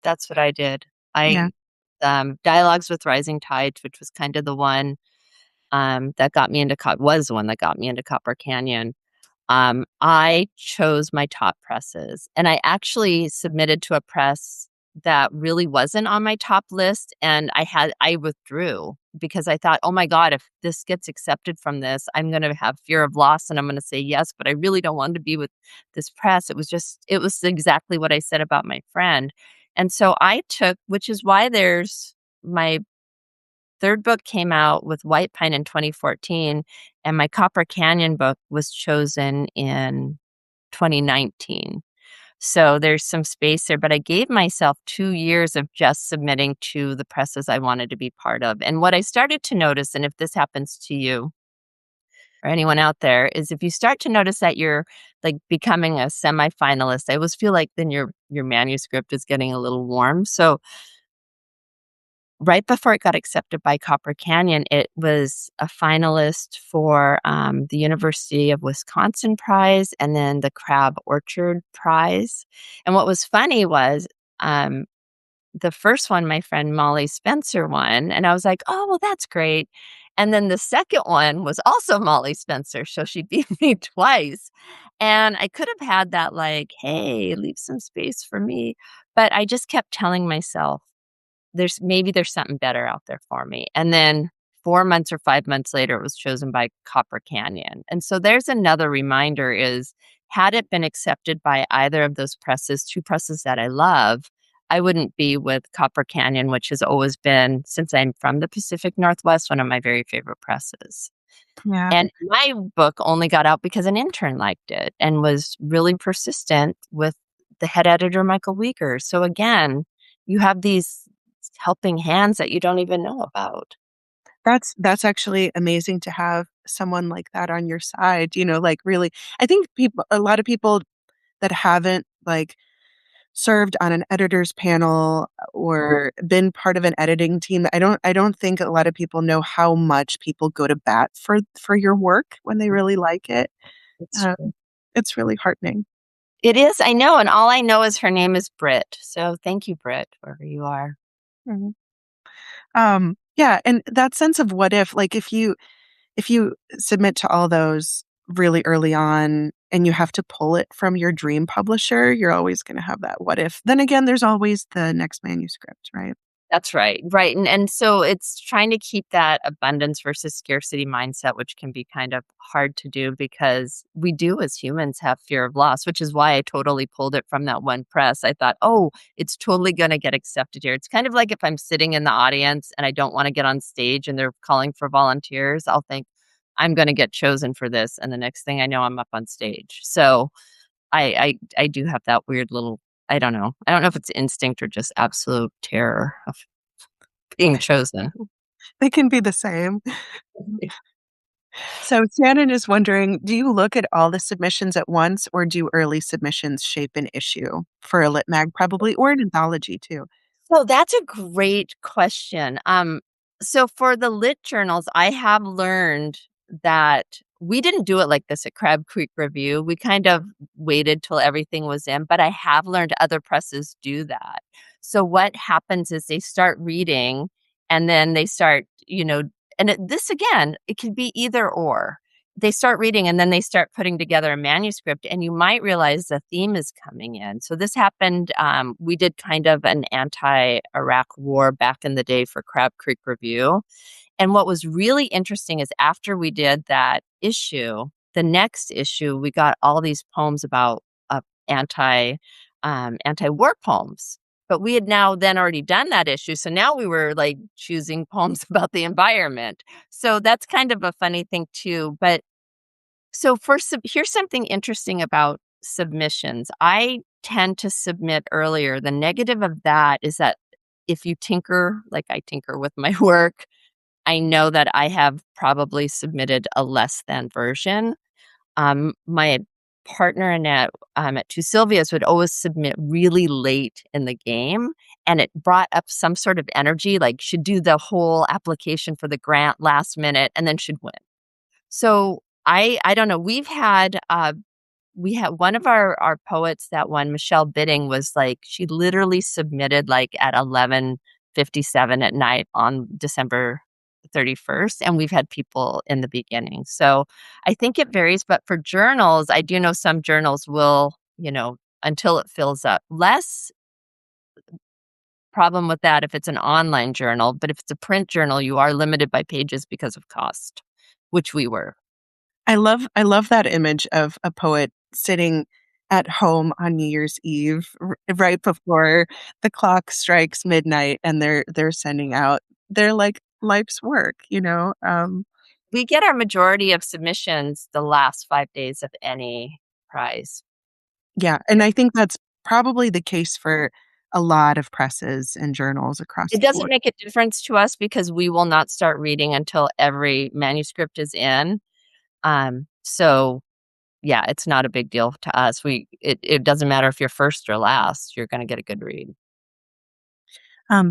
That's what I did. yeah, I Dialogues with Rising Tides, which was kind of the one that got me into was the one that got me into Copper Canyon. I chose my top presses, and I actually submitted to a press that really wasn't on my top list, and I withdrew because I thought, "Oh my god, if this gets accepted from this, I'm gonna have fear of loss, and I'm gonna say yes, but I really don't want to be with this press." It was exactly what I said about my friend, and so I took which is why there's my 3rd book came out with White Pine in 2014, and my Copper Canyon book was chosen in 2019. So there's some space there, but I gave myself 2 years of just submitting to the presses I wanted to be part of. And what I started to notice, and if this happens to you or anyone out there, is if you start to notice that you're like becoming a semifinalist, I always feel like then your manuscript is getting a little warm. So right before it got accepted by Copper Canyon, it was a finalist for the University of Wisconsin Prize and then the Crab Orchard Prize. And what was funny was um, the first one, my friend Molly Spencer won. And I was like, oh, well, that's great. And then the second one was also Molly Spencer. So she beat me twice. And I could have had that, like, hey, leave some space for me. But I just kept telling myself, there's something better out there for me. And then 4 months or 5 months later, it was chosen by Copper Canyon. And so there's another reminder is, had it been accepted by either of those presses, 2 presses that I love, I wouldn't be with Copper Canyon, which has always been, since I'm from the Pacific Northwest, one of my very favorite presses. yeah. And my book only got out because an intern liked it and was really persistent with the head editor, Michael Weger. So again, you have these helping hands that you don't even know about. That's actually amazing to have someone like that on your side, like really I think a lot of people that haven't like served on an editor's panel or been part of an editing team. I don't think a lot of people know how much people go to bat for your work when they really like it. It's Um, it's really heartening. It is, I know, and all I know is her name is Britt. So thank you, Britt, wherever you are. Mhm. Yeah, and that sense of what if, like if you submit to all those really early on and you have to pull it from your dream publisher, you're always going to have that what if. Then again, there's always the next manuscript, right? That's right, right, and so it's trying to keep that abundance versus scarcity mindset, which can be kind of hard to do because we do as humans have fear of loss, which is why I totally pulled it from that one press. I thought, "Oh, it's totally gonna get accepted here." It's kind of like if I'm sitting in the audience and I don't wanna get on stage and they're calling for volunteers, I'll think, "I'm gonna get chosen for this," and the next thing I know, I'm up on stage. So I do have that weird little I don't know. I don't know if it's instinct or just absolute terror of being chosen. They can be the same. So Shannon is wondering, do you look at all the submissions at once or do early submissions shape an issue for a lit mag probably or an anthology too? So that's a great question. So for the lit journals, I have learned that we didn't do it like this at Crab Creek Review. We kind of waited till everything was in, but I have learned other presses do that. So what happens is they start reading and then they start, this again, it can be either or. They start reading and then they start putting together a manuscript, and you might realize the theme is coming in. So this happened. We did kind of an anti-Iraq war back in the day for Crab Creek Review. And what was really interesting is after we did that issue, the next issue, we got all these poems about anti anti-war poems. But we had now then already done that issue. So now we were like choosing poems about the environment. So that's kind of a funny thing too. But so here's something interesting about submissions. I tend to submit earlier. The negative of that is that if you tinker, like I tinker with my work, I know that I have probably submitted a less than version. My partner Annette at Two Sylvias would always submit really late in the game, and it brought up some sort of energy, like she'd do the whole application for the grant last minute and then she'd win. So I don't know. We had one of our poets that won, Michelle Bidding, was like she literally submitted like at 11:57 at night on December 31st, and we've had people in the beginning. So I think it varies, but for journals, I do know some journals will, until it fills up. Less problem with that if it's an online journal, but if it's a print journal, you are limited by pages because of cost, which we were. I love that image of a poet sitting at home on New Year's Eve, right before the clock strikes midnight, and they're sending out their like life's work, you know? We get our majority of submissions the last 5 days of any prize. Yeah, and I think that's probably the case for a lot of presses and journals across It the doesn't board. make a difference to us because we will not start reading until every manuscript is in. So yeah, it's not a big deal to us. It doesn't matter if you're first or last, you're gonna get a good read.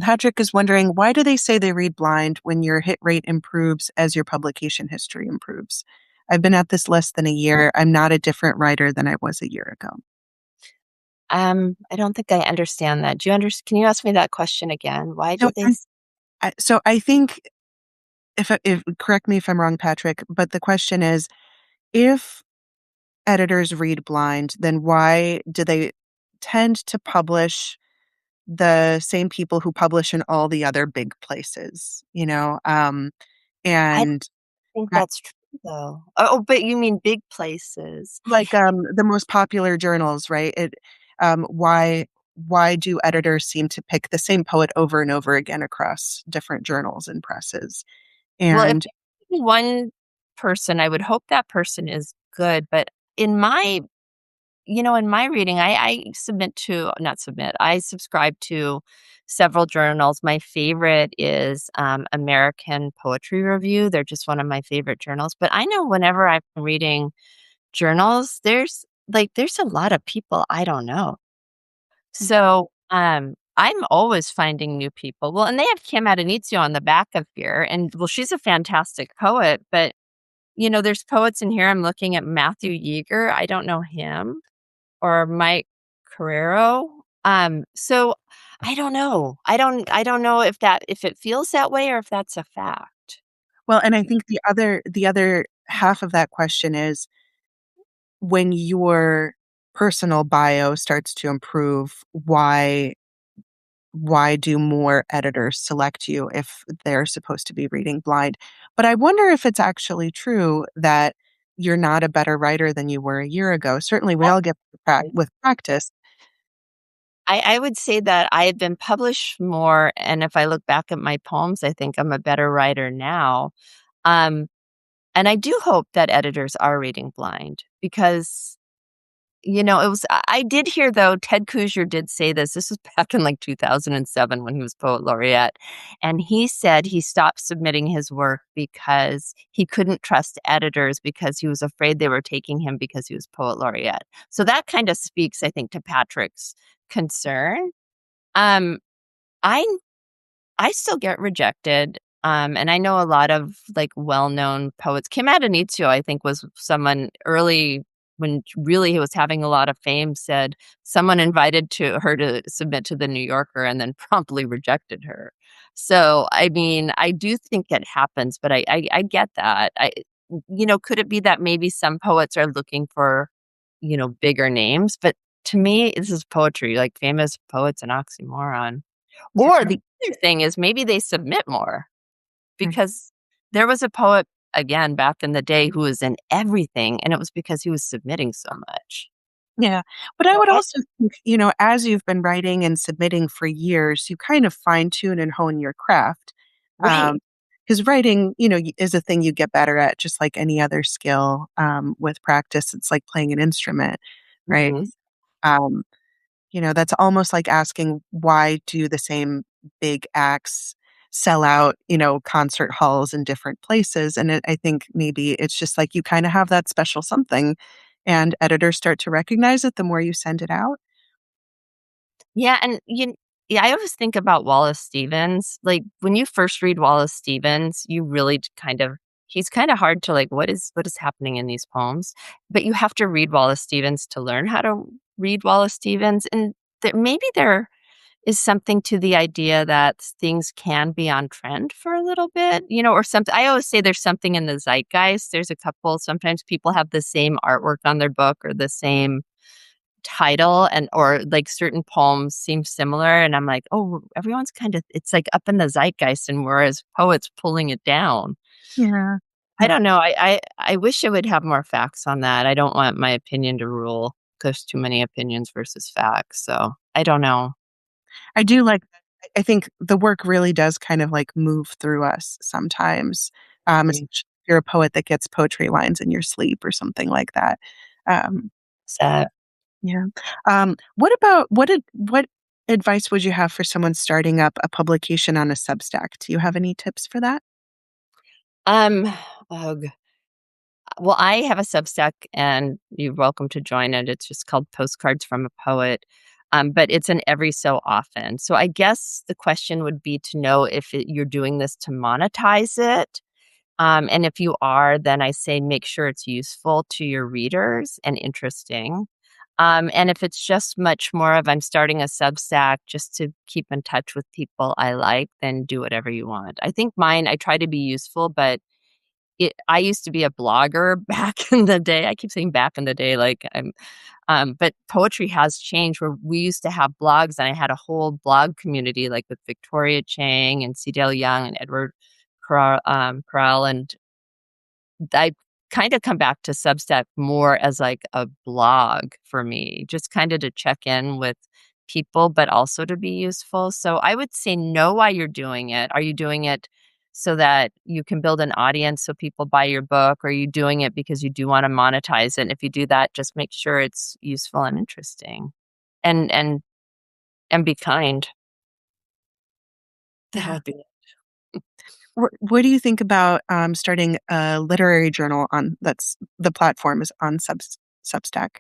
Patrick is wondering, why do they say they read blind when your hit rate improves as your publication history improves? I've been at this less than a year. I'm not a different writer than I was a year ago. I don't think I understand that. Can you ask me that question again? Why So, do they s so I think if correct me if I'm wrong, Patrick, but the question is, if editors read blind, then why do they tend to publish the same people who publish in all the other big places? I don't And think I- that's true, though. Oh, but you mean big places. like the most popular journals, right? Why do editors seem to pick the same poet over and over again across different journals and presses? Well, if And there's one person, I would hope that person is good, but in my in my reading, I submit to not submit, I subscribe to several journals. My favorite is, American Poetry Review. They're just one of my favorite journals, but I know whenever I'm reading journals, there's a lot of people I don't know. So, I'm always finding new people. Well, and they have Kim Adenizio on the back of here, and, well, she's a fantastic poet, but, there's poets in here. I'm looking at Matthew Yeager. I don't know him, or Mike Carrero. So I don't know. I don't know if it feels that way or if that's a fact. well, and I think the other half of that question is when your personal bio starts to improve, why do more editors select you if they're supposed to be reading blind? But I wonder if it's actually true that you're not a better writer than you were a year ago. Certainly, we all get with practice. I would say that I have been published more, and if I look back at my poems, I think I'm a better writer now. Um, and I do hope that editors are reading blind because it was I did hear, though, Ted Kooser did say this. This was back in, like, 2007 when he was poet laureate, and he said he stopped submitting his work because he couldn't trust editors because he was afraid they were taking him because he was poet laureate. So that kinda speaks, I think, to Patrick's concern. Um, I I still get rejected, and I know a lot of, like, well-known poets. Kim Adenizio, I think, was someone early when really he was having a lot of fame, said someone invited to her to submit to The New Yorker and then promptly rejected her. So, I mean, I do think it happens, but I get that. Could it be that maybe some poets are looking for, bigger names? But to me, this is poetry, like, famous poet's an oxymoron. Or Yeah. the other thing is maybe they submit more Mm. because there was a poet, again, back in the day who was in everything, and it was because he was submitting so much. Yeah. But I So would I also think, as you've been writing and submitting for years, you kind of fine tune and hone your craft. Right. Because writing, is a thing you get better at, just like any other skill. With practice, it's like playing an instrument, right? Mhm. Um, that's almost like asking why do the same big acts sell out, concert halls in different places. And I think maybe it's just like you kind of have that special something and editors start to recognize it the more you send it out. Yeah, and yeah, I always think about Wallace Stevens. Like when you first read Wallace Stevens, you really kind of he's kind of hard to like what is happening in these poems, but you have to read Wallace Stevens to learn how to read Wallace Stevens, and that maybe there is something to the idea that things can be on trend for a little bit, or something. I always say there's something in the zeitgeist. There's a couple. Sometimes people have the same artwork on their book or the same title and or like certain poems seem similar and I'm like, "Oh, everyone's kind of it's like up in the zeitgeist and whereas poets pulling it down." Yeah. I Yeah. don't know. I wish I would have more facts on that. I don't want my opinion to rule. There's too many opinions versus facts. So, I don't know. I do like that. I think the work really does kind of like move through us sometimes. Agree. Especially if you're a poet that gets poetry lines in your sleep or something like that. Um, So, yeah. What advice would you have for someone starting up a publication on a Substack? Do you have any tips for that? um, oh, well, I have a Substack, and you're welcome to join it. It's just called Postcards from a Poet, but it's an every so often. So I guess the question would be to know if you're doing this to monetize it. And if you are, then I say make sure it's useful to your readers and interesting. And if it's just much more of I'm starting a Substack just to keep in touch with people I like, then do whatever you want. I think mine, I try to be useful, but I used to be a blogger back in the day. I keep saying back in the day, like but poetry has changed where we used to have blogs and I had a whole blog community like with Victoria Chang and C. Dale Young and Edward Corral and I kind of come back to Substack more as like a blog for me, just kind of to check in with people, but also to be useful. So I would say know why you're doing it. Are you doing it so that you can build an audience so people buy your book? Or are you doing it because you do want to monetize it? And if you do that, just make sure it's useful and interesting and and be kind. That Yeah. would be What do you think about starting a literary journal on that's the platform is on Substack?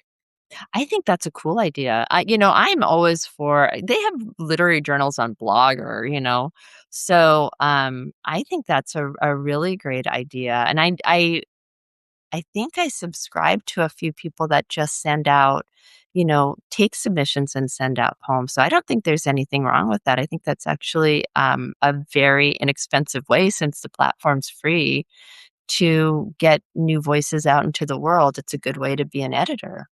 I think that's a cool idea. I'm always for they have literary journals on Blogger, So, I think that's a really great idea. And I think I subscribe to a few people that just send out, take submissions and send out poems. So I don't think there's anything wrong with that. I think that's actually a very inexpensive way since the platform's free to get new voices out into the world. It's a good way to be an editor.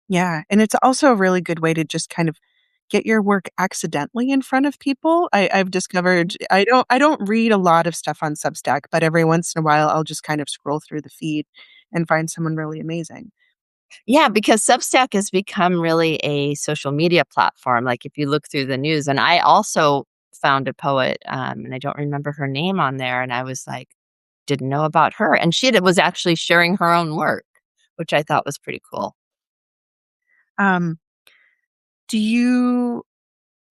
Yeah, and it's also a really good way to just kind of get your work accidentally in front of people. I've discovered I don't read a lot of stuff on Substack, but every once in a while I'll just kind of scroll through the feed and find someone really amazing. Yeah, because Substack has become really a social media platform. Like if you look through the news, and I also found a poet, and I don't remember her name on there, and I was like, didn't know about her, and was actually sharing her own work, which I thought was pretty cool. Um, do you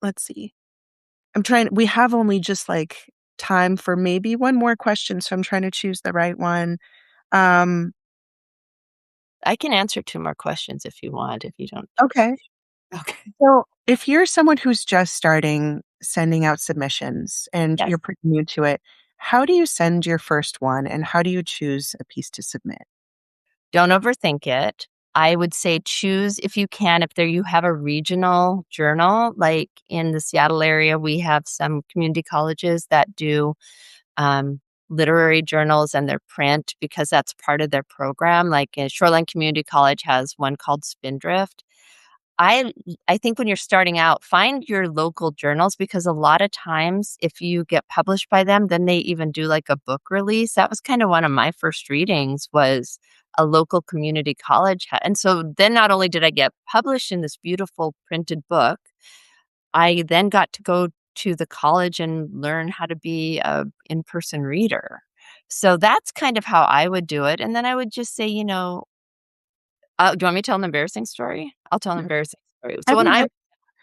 let's see. We have only just like time for maybe one more question, so I'm trying to choose the right one. Um, I can answer two more questions if you want. If you don't, okay. okay, So, if you're someone who's just starting sending out submissions and yes. you're pretty new to it, how do you send your first one and how do you choose a piece to submit? Don't overthink it. I would say choose if you can, if there you have a regional journal, like in the Seattle area, we have some community colleges that do um, literary journals and their print because that's part of their program. Like Shoreline Community College has one called Spindrift. I I think when you're starting out, find your local journals because a lot of times if you get published by them, then they even do like a book release. That was kind of one of my first readings was a local community college. And so then not only did I get published in this beautiful printed book, I then got to go to the college and learn how to be a in-person reader. So that's kind of how I would do it. And then I would just say, do you want me to tell an embarrassing story? I'll tell an Mm. embarrassing story. I So when would I love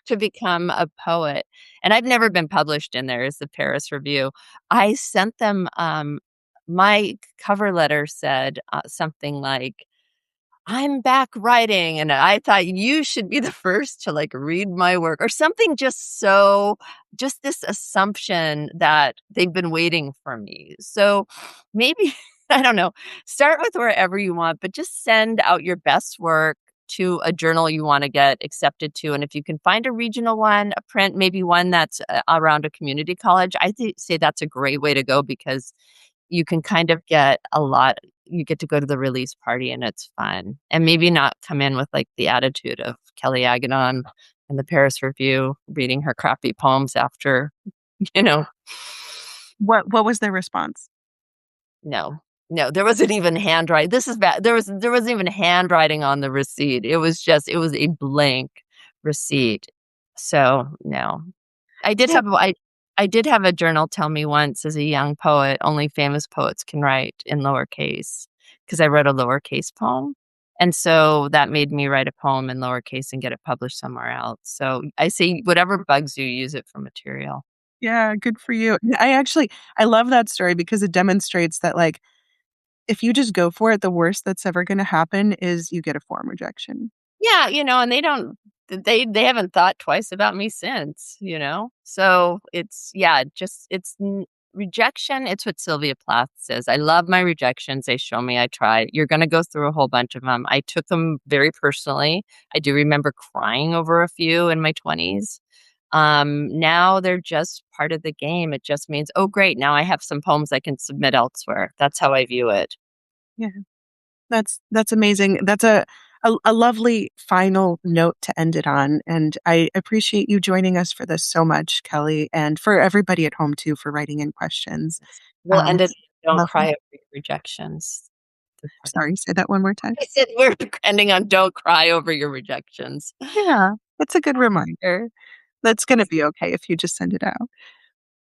to become a poet, and I've never been published in there is the Paris Review. I sent them, my cover letter said, something like, I'm back writing, and I thought you should be the first to, like, read my work or something just this assumption that they've been waiting for me. So maybe, I don't know, start with wherever you want, but just send out your best work to a journal you wanna get accepted to, and if you can find a regional one, a print, maybe one that's, around a community college, I say that's a great way to go because you can kind of get a lot you get to go to the release party and it's fun, and maybe not come in with, like, the attitude of Kelly Agodon in the Paris Review reading her crappy poems after, you know. What was their response? No. No, there wasn't even handwriting. This is bad. There wasn't even handwriting on the receipt. It was a blank receipt. So, no. I did Yeah. have I did have a journal tell me once as a young poet, only famous poets can write in lowercase because I wrote a lowercase poem, and so that made me write a poem in lowercase and get it published somewhere else. So I say whatever bugs you, use it for material. Yeah, good for you. I love that story because it demonstrates that, like, if you just go for it, the worst that's ever gonna happen is you get a form rejection. Yeah, and they don't they haven't thought twice about me since, you know? So, it's yeah, just rejection, it's what Sylvia Plath says, "I love my rejections, they show me I tried." You're gonna go through a whole bunch of them. I took them very personally. I do remember crying over a few in my 20s. Now they're just part of the game. It just means, "Oh, great, now I have some poems I can submit elsewhere." That's how I view it. Yeah, that's amazing. That's a lovely final note to end it on, and I appreciate you joining us for this so much, Kelly, and for everybody at home too for writing in questions. We'll end it, It's "Don't cry lovely. over your rejections." The part Sorry, say that one more time. I said we're ending on "Don't cry over your rejections." Yeah, it's a good reminder. That's gonna be okay if you just send it out.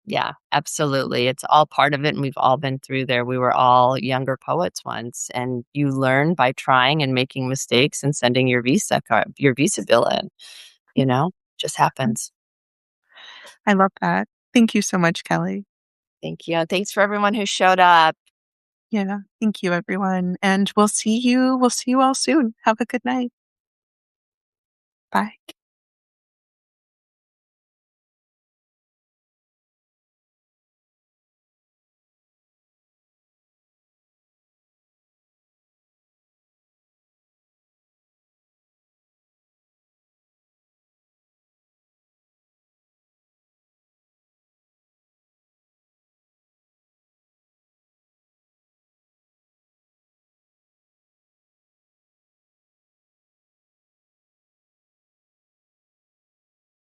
Yeah, absolutely. It's all part of it, and we've all been through there. We were all younger poets once, and you learn by trying and making mistakes and sending your visa bill in, you know? Just happens. I love that. Thank you so much, Kelly. Thank you, and thanks for everyone who showed up. Yeah, thank you, everyone, and we'll see you all soon. Have a good night. Bye.